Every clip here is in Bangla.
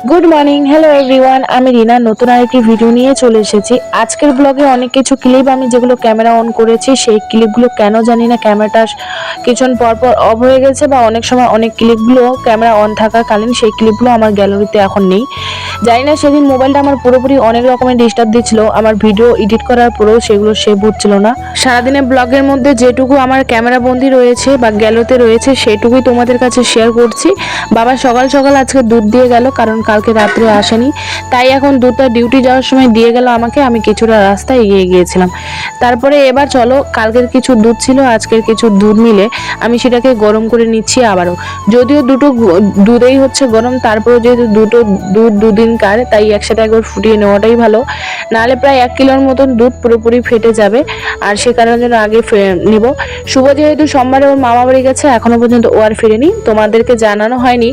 Good morning, hello everyone. আমি রিনা নতুন আরেকটি ভিডিও নিয়ে চলে এসেছি। আজকের ব্লগে অনেক কিছু ক্লিপ আমি যেগুলো ক্যামেরা অন করেছি সেই ক্লিপগুলো কেন জানি না ক্যামেরাটা কিছুক্ষণ পর পর অফ হয়ে গেছে, বা অনেক সময় অনেক ক্লিপগুলো ক্যামেরা অন থাকাকালীন সেই ক্লিপগুলো আমার গ্যালারিতে এখন নেই। জানি না সেদিন মোবাইলটা আমার পুরোপুরি অনেক রকমের ডিস্টার্ব দিচ্ছিল, আমার ভিডিও এডিট করার পরেও সেগুলো সেভ হচ্ছিল না। সারাদিনে ব্লগের মধ্যে যেটুকু আমার ক্যামেরা বন্দি রয়েছে বা গ্যালারিতে রয়েছে সেইটুকুই তোমাদের কাছে শেয়ার করছি। বাবা সকাল সকাল আজকে দুধ দিয়ে গেল, কারণ কালকে রাত্রে আসেনি, তাই এখন দুধটা ডিউটি যাওয়ার সময় দিয়ে গেল আমাকে। আমি কিছুটা রাস্তা এগিয়ে গিয়েছিলাম। তারপরে এবার চলো, কালকের কিছু দুধ ছিল, আজকের কিছু দুধ মিলে আমি সেটাকে গরম করে নিচ্ছি আবারও। যদিও দুটো দুধেই হচ্ছে গরম, তারপরে যেহেতু দুটো দুধ দুদিনকার, তাই একসাথে একবার ফুটিয়ে নেওয়াটাই ভালো। নাহলে প্রায় 1 কিলোর মতন দুধ পুরোপুরি ফেটে যাবে, আর সে কারণের জন্য আগে নিব। শুভ যেহেতু সোমবারে ওর মামা বাড়ি গেছে, এখনো পর্যন্ত ও আর ফিরেনি, তোমাদেরকে জানানো হয়নি।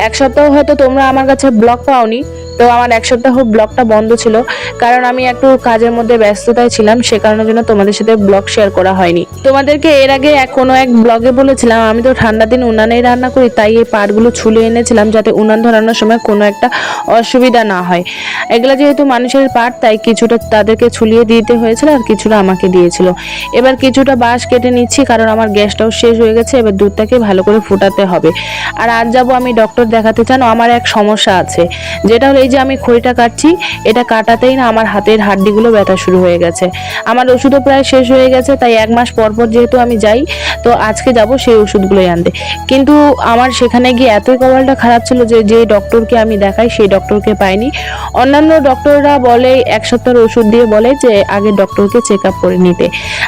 1 সপ্তাহ হয়তো তোমরা আমার কাছে ব্লগ পাওনি, তো আমার 1 সপ্তাহ ব্লগটা বন্ধ ছিল, কারণ আমি একটু কাজের মধ্যে ব্যস্ততায় ছিলাম, সে কারণের জন্য তোমাদের সাথে ব্লগ শেয়ার করা হয়নি। তোমাদেরকে এর আগে কোনো এক ব্লগে বলেছিলাম আমি তো ঠান্ডা দিন উনানেই রান্না করি, তাই এই পাটগুলো ছুলে এনেছিলাম যাতে উনান ধরানোর সময় কোনো একটা অসুবিধা না হয়। এগুলা যেহেতু মানুষের পাট, তাই কিছুটা তাদেরকে ছুলিয়ে দিতে হয়েছিল আর কিছুটা আমাকে দিয়েছিল। এবার কিছুটা বাঁশ কেটে নিচ্ছি, কারণ আমার গ্যাসটাও শেষ হয়ে গেছে, এবার দুধটাকে ভালো করে ফোটাতে হবে। আর আজ যাবো আমি ডক্টর দেখাতে। জানো আমার এক সমস্যা আছে, যেটা হলো এই যে আমি খড়িটা কাটছি, এটা কাটাতেই না আমার হাতের হাড্ডিগুলো ব্যথা শুরু হয়ে গেছে। আমার ওষুধও প্রায় শেষ হয়ে গেছে, তাই 1 মাস পর পর যেহেতু আমি যাই, তো আজকে যাব সেই ওষুধগুলোই আনতে। কিন্তু আমার সেখানে গিয়ে এতই কপালটা খারাপ ছিল যে যে ডক্টরকে আমি দেখাই সেই ডক্টরকে পাইনি। অন্যান্য ডক্টররা বলে 1 সপ্তাহের ওষুধ দিয়ে বলে যে আগে ডক্টরকে চেক আপ করে নিতে,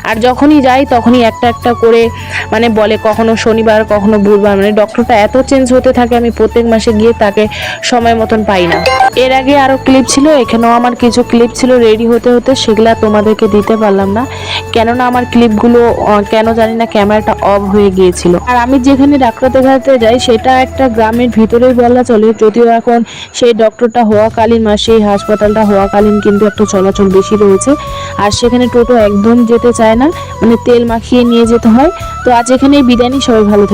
আর যখনই যাই তখনই একটা একটা করে মানে বলে, কখনো শনিবার কখনো বুধবার, মানে ডক্টরটা এত চেঞ্জ হতে থাকে, আমি প্রত্যেক মাসে গিয়ে তাকে সময় মতন পাই না। এর আগে আরো ক্লিপ ছিল, এখানেও আমার কিছু ক্লিপ ছিল রেডি হতে হতে, সেগুলা তোমাদেরকে দিতে পারলাম না, কেননা আমার ক্লিপগুলো কেন জানি না ক্যামেরাটা অফ হয়ে গিয়েছিল। আর আমি যেখানে ডাক্তার দেখাতে যাই সেটা একটা গ্রামের ভিতরেই বলা চলে, যদিও এখন সেই ডক্টরটা হওয়াকালীন বা সেই হাসপাতালটা হওয়াকালীন কিন্তু একটা চলাচল বেশি রয়েছে, আর সেখানে টোটো একদম যেতে চায় না, মানে তেল মাখিয়ে নিয়ে যেতে হয়। তো আজ এখানেই বিদায় নিই, সবাই ভালো থেকো।